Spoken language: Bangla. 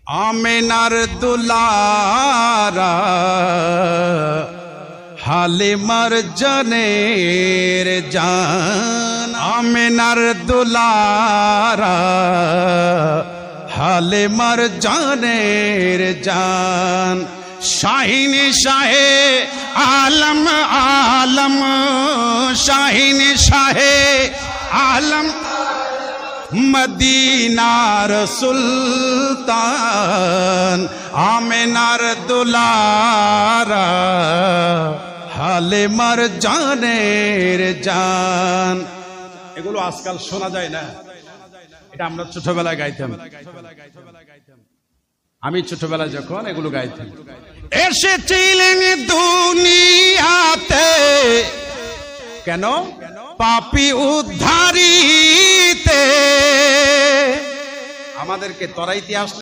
আমেনার দুলারা হালিমার জানের জান, আমেনার দুলারা হালিমার জানের জান। শাহিন শাহে আলম আলম, শাহিন শাহে আলম মদিনার সুলতান, আমেনার দুলারা হালিমার জানের জান। এগুলো আজকাল শোনা যায় না, এটা আমরা ছোটবেলায় গাইতাম। আমি ছোটবেলায় যখন এগুলো গাইতাম। এসেছিলেন দুনিয়াতে কেন? পাপী উদ্ধারিতে, আমাদেরকে তরাইতে আসলে